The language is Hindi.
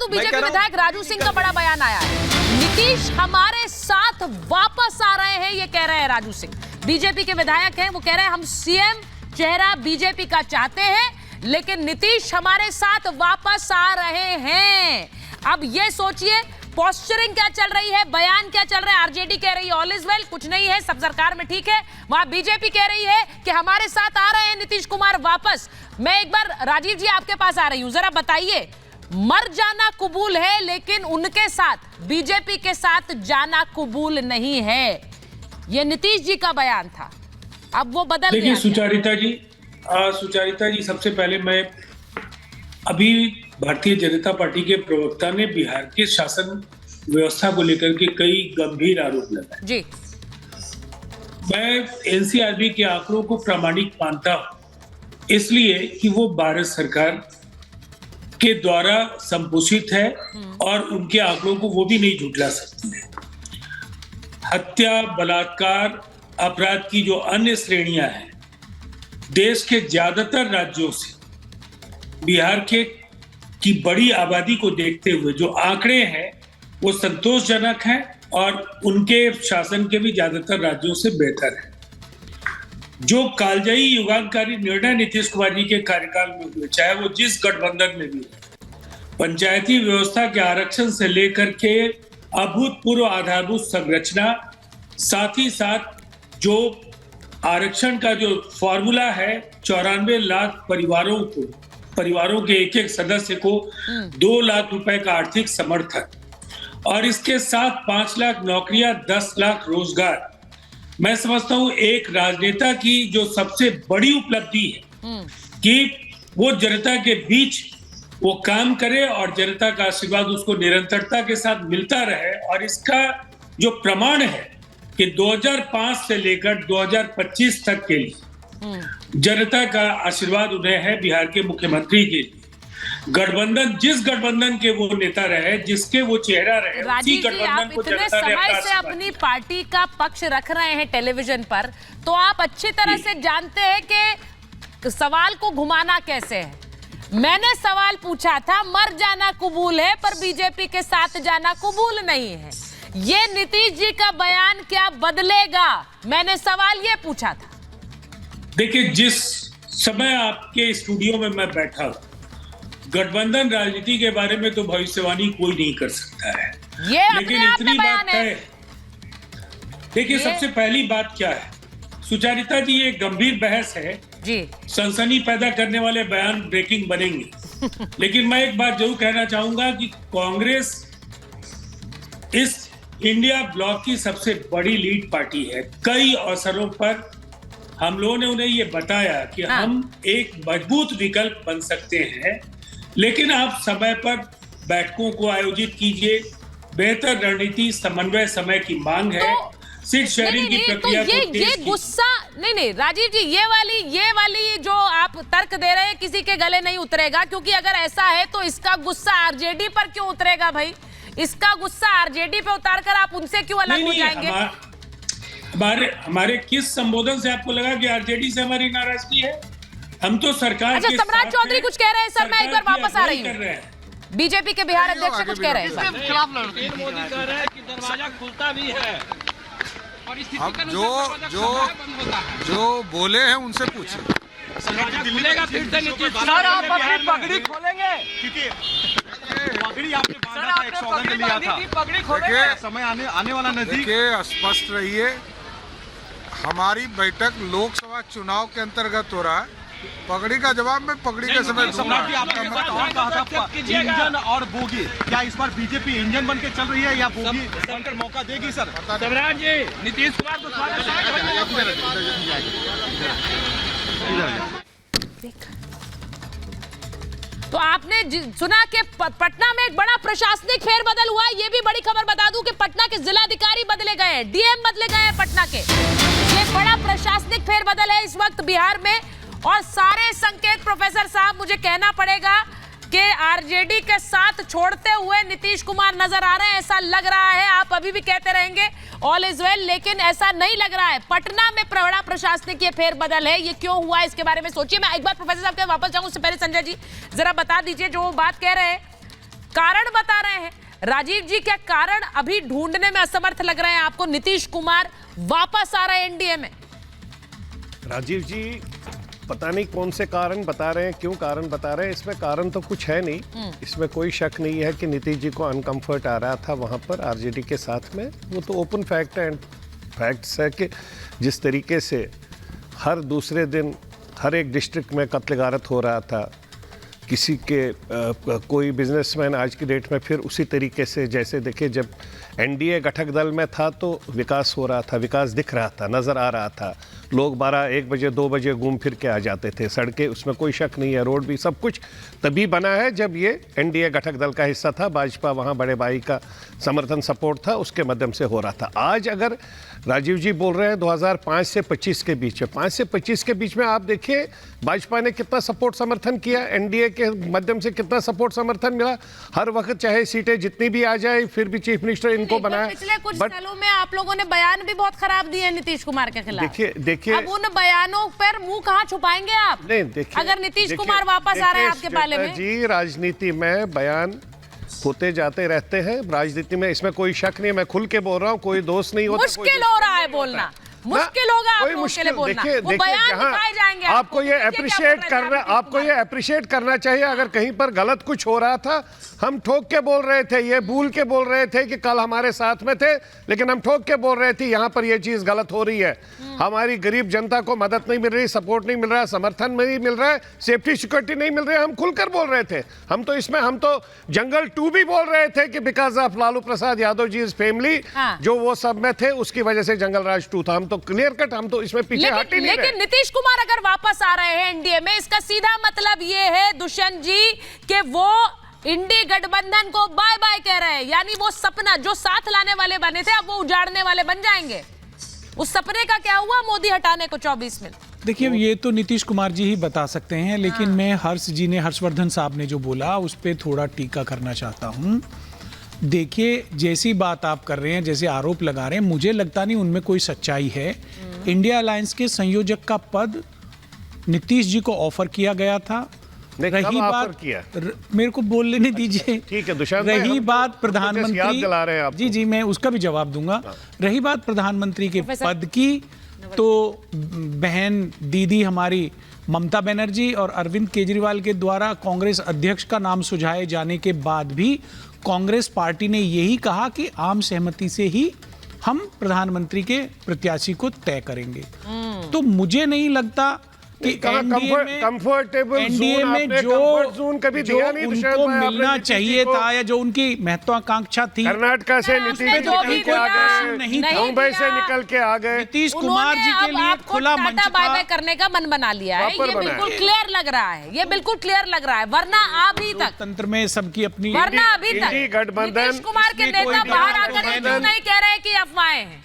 दूं, बीजेपी विधायक राजू सिंह का बड़ा बयान आया है। नीतीश हमारे साथ वापस आ रहे हैं, ये कह रहे हैं राजू सिंह। बीजेपी के विधायक हैं, वो कह रहे हैं हम सीएम चेहरा बीजेपी का चाहते हैं, लेकिन नीतीश हमारे साथ वापस आ रहे हैं। अब ये सोचिए पोस्चरिंग क्या चल रही है, बयान क्या चल रहा है। आरजेडी कह रही है ऑल इज वेल, कुछ नहीं है, सब सरकार में ठीक है। वहां बीजेपी कह रही है कि हमारे साथ आ रहे हैं नीतीश कुमार वापस। मैं एक बार राजीव जी आपके पास आ रही हूं, जरा बताइए, मर जाना कबूल है लेकिन उनके साथ बीजेपी के साथ जाना कबूल नहीं है, यह नीतीश जी का बयान था। अब वो बदल गया। देखिए सुचारिता जी, सबसे पहले मैं अभी भारतीय जनता पार्टी के प्रवक्ता ने बिहार के शासन व्यवस्था को लेकर के कई गंभीर आरोप लगाए जी। मैं एनसीआरबी के आंकड़ों को प्रामाणिक मानता हूं, इसलिए कि वो भारत सरकार के द्वारा संपोषित है और उनके आंकड़ों को वो भी नहीं झुठला सकती है। हत्या, बलात्कार, अपराध की जो अन्य श्रेणियां हैं, देश के ज्यादातर राज्यों से बिहार की बड़ी आबादी को देखते हुए जो आंकड़े हैं वो संतोषजनक हैं और उनके शासन के भी ज्यादातर राज्यों से बेहतर है। जो कालजयी युगांतकारी निर्णय नीतीश कुमार जी के कार्यकाल में हुए, चाहे वो जिस गठबंधन में भी, पंचायती व्यवस्था के आरक्षण से लेकर के अभूतपूर्व आधारभूत संरचना, साथ ही साथ जो आरक्षण का जो फॉर्मूला है, 94 लाख परिवारों के एक एक सदस्य को 2 लाख रुपए का आर्थिक समर्थन, और इसके साथ 5 लाख नौकरियां, 10 लाख रोजगार। मैं समझता हूं एक राजनेता की जो सबसे बड़ी उपलब्धि है कि वो जनता के बीच वो काम करे और जनता का आशीर्वाद उसको निरंतरता के साथ मिलता रहे। और इसका जो प्रमाण है कि 2005 से लेकर 2025 तक के लिए जनता का आशीर्वाद उन्हें है। बिहार के मुख्यमंत्री के लिए गठबंधन, जिस गठबंधन के वो नेता रहे, जिसके वो चेहरा रहे, उसी गठबंधन को जनता ने समय से अपनी पार्टी का पक्ष रख रहे हैं टेलीविजन पर, तो आप अच्छी तरह से जानते हैं कि सवाल को घुमाना कैसे है। मैंने सवाल पूछा था मर जाना कबूल है पर बीजेपी के साथ जाना कबूल नहीं है, ये नीतीश जी का बयान क्या बदलेगा, मैंने सवाल ये पूछा था। देखिए, जिस समय आपके स्टूडियो में मैं बैठा हूं, गठबंधन राजनीति के बारे में तो भविष्यवाणी कोई नहीं कर सकता है, लेकिन इतनी बात है। देखिए, सबसे पहली बात क्या है सुचारिता जी, ये गंभीर बहस है जी, सनसनी पैदा करने वाले बयान ब्रेकिंग बनेंगे। लेकिन मैं एक बात जरूर कहना चाहूंगा कि कांग्रेस इस इंडिया ब्लॉक की सबसे बड़ी लीड पार्टी है। कई अवसरों पर हम लोगों ने उन्हें ये बताया कि हम एक मजबूत विकल्प बन सकते हैं, लेकिन आप समय पर बैठकों को आयोजित कीजिए। बेहतर रणनीति समन्वय समय की मांग है। सीट शेयरिंग की प्रक्रिया को तेज ये गुस्सा नहीं राजीव जी, ये वाली जो आप तर्क दे रहे हैं किसी के गले नहीं उतरेगा, क्योंकि अगर ऐसा है तो इसका गुस्सा आरजेडी पर क्यों उतरेगा भाई? इसका गुस्सा आरजेडी पे उतारकर आप उनसे क्यों अलग हो जाएंगे? हमारे किस संबोधन से आपको लगा कि आरजेडी से हमारी नाराजगी है? हम तो सरकार। अच्छा, सम्राट चौधरी कुछ कह रहे हैं सर, मैं एक बार वापस आ रही हूँ। बीजेपी के बिहार अध्यक्ष कुछ कह रहे हैं सर। मोदी कह रहे हैं कि दरवाजा खुलता भी है और अब जो बोले हैं उनसे पूछिए। खुलेगा फिर से नीतीश सर, आप अपनी पगड़ी खोलेंगे क्योंकि पगड़ी आपने बांधा था, 100 में लिया था, पगड़ी खोलेंगे, समय आने वाला नजदीक। देखिए, स्पष्ट रहिए, हमारी बैठक लोकसभा चुनाव के अंतर्गत हो रहा है। पगड़ी का जवाब में पगड़ी के समय इंजन और बोगी, क्या इस बार बीजेपी इंजन बन के चल रही है या बोगी बनकर मौका देगी सर? सम्राट जी, नीतीश कुमार को तो आपने सुना कि पटना में एक बड़ा प्रशासनिक फेरबदल हुआ। ये भी बड़ी खबर बता दूं कि पटना के जिलाधिकारी बदले गए हैं, डीएम बदले गए हैं पटना के। ये बड़ा प्रशासनिक फेरबदल है इस वक्त बिहार में, और सारे संकेत प्रोफेसर साहब मुझे कहना पड़ेगा कि आरजेडी के साथ छोड़ते हुए नीतीश कुमार नजर आ रहे हैं। ऐसा लग रहा है, आप अभी भी कहते रहेंगे ऑल इज वेल, लेकिन ऐसा नहीं लग रहा है। पटना में बड़ा प्रशासनिक ये फेरबदल है, ये क्यों हुआ इसके बारे में सोचिए। मैं एक बार प्रोफेसर साहब के वापस जाऊं, उससे पहले संजय जी जरा बता दीजिए, जो बात कह रहे हैं कारण बता रहे हैं। राजीव जी, क्या कारण अभी ढूंढने में असमर्थ लग रहे हैं आपको? नीतीश कुमार वापस आ रहे हैं एनडीए में। राजीव जी पता नहीं कौन से कारण बता रहे हैं, क्यों कारण बता रहे हैं, इसमें कारण तो कुछ है नहीं। इसमें कोई शक नहीं है कि नीतीश जी को अनकंफर्ट आ रहा था वहाँ पर आरजेडी के साथ में। वो तो ओपन फैक्ट है, फैक्ट्स है कि जिस तरीके से हर दूसरे दिन हर एक डिस्ट्रिक्ट में कत्ल गारत हो रहा था, किसी के कोई बिजनेसमैन आज की डेट में फिर उसी तरीके से, जैसे देखिए जब एनडीए घटक दल में था तो विकास हो रहा था, विकास दिख रहा था, नज़र आ रहा था, लोग 12-1 बजे 2 बजे घूम फिर के आ जाते थे, सड़कें, उसमें कोई शक नहीं है, रोड भी, सब कुछ तभी बना है जब ये एनडीए घटक दल का हिस्सा था, भाजपा वहाँ बड़े भाई का समर्थन सपोर्ट था, उसके माध्यम से हो रहा था। आज अगर राजीव जी बोल रहे हैं 2005 से 25 के बीच में, 5 से 25 के बीच में आप देखिए भाजपा ने कितना सपोर्ट समर्थन किया, एनडीए के माध्यम से कितना सपोर्ट समर्थन मिला, हर वक्त चाहे सीटें जितनी भी आ जाए फिर भी चीफ मिनिस्टर इनको बनाया। पिछले कुछ सालों में आप लोगों ने बयान भी बहुत खराब दिए नीतीश कुमार के खिलाफ। देखिए अब उन बयानों पर मुंह कहां छुपाएंगे आप? नहीं, देखिए अगर नीतीश कुमार वापस आ रहे हैं आपके पाले में। जी, राजनीति में बयान होते जाते रहते हैं, राजनीति में इसमें कोई शक नहीं, मैं खुल के बोल रहा हूँ, कोई दोस्त नहीं होता। मुश्किल हो रहा है बोलना, मुश्किल होगा आप लोगों के लिए बोलना। वो बयान दिखाए जाएंगे आपको ये अप्रिशिएट करना, आपको ये अप्रिशिएट करना चाहिए। अगर कहीं पर गलत कुछ हो रहा था, हम ठोक के बोल रहे थे, ये भूल के बोल रहे थे कि कल हमारे साथ में थे, लेकिन हम ठोक के बोल रहे थे यहाँ पर ये चीज गलत हो रही है, हमारी गरीब जनता को मदद नहीं मिल रही, सपोर्ट नहीं मिल रहा, समर्थन नहीं मिल रहा है, सेफ्टी सिक्योरिटी नहीं मिल रही है, हम खुलकर बोल रहे थे। हम तो इसमें हम तो जंगल 2 भी बोल रहे थे कि because of Lalu Prasad Yadav ji family, जो वो सब में थे, उसकी वजह से जंगल राज 2 था। हम तो क्लियर कट, हम तो इसमें पीछे हट ही नहीं रहे। लेकिन नीतीश कुमार अगर वापस आ रहे हैं एनडीए में, इसका सीधा मतलब ये है दुष्यंत जी कि वो इंडी गठबंधन को बाय बाय कह रहे हैं, यानी वो सपना जो साथ लाने वाले बने थे अब वो उजाड़ने वाले बन जाएंगे। उस सपने का क्या हुआ मोदी हटाने को 24 में? देखिए ये तो नीतीश कुमार जी ही बता सकते हैं, लेकिन मैं हर्षवर्धन साहब ने जो बोला उस पर थोड़ा टीका करना चाहता हूँ। देखिए जैसी बात आप कर रहे हैं, जैसे आरोप लगा रहे हैं, मुझे लगता नहीं उनमें कोई सच्चाई है। इंडिया अलायंस के संयोजक का पद नीतीश जी को ऑफर किया गया था। रही बात किया? मेरे को बोल लेने दीजिए, ठीक है दुष्यंत। रही बात प्रधानमंत्री, जी मैं उसका भी जवाब दूंगा। रही बात प्रधानमंत्री के पद की, तो बहन दीदी हमारी ममता बनर्जी और अरविंद केजरीवाल के द्वारा कांग्रेस अध्यक्ष का नाम सुझाए जाने के बाद भी कांग्रेस पार्टी ने यही कहा कि आम सहमति से ही हम प्रधानमंत्री के प्रत्याशी को तय करेंगे। तो मुझे नहीं लगता कि एनडीए में जो उनको मिलना चाहिए था या जो उनकी महत्वाकांक्षा थी, कर्नाटक से नीतीश नहीं, मुंबई से निकल के आ गए। नीतीश कुमार जी के लिए खुला मंच बाय करने का मन बना लिया है, ये बिल्कुल क्लियर लग रहा है, ये बिल्कुल क्लियर लग रहा है। वरना अभी तक तंत्र में सबकी अपनी, वरना अभी तक गठबंधन, नीतीश कुमार के नेता बाहर आकर क्यों नहीं कह रहे कि अफवाहें हैं?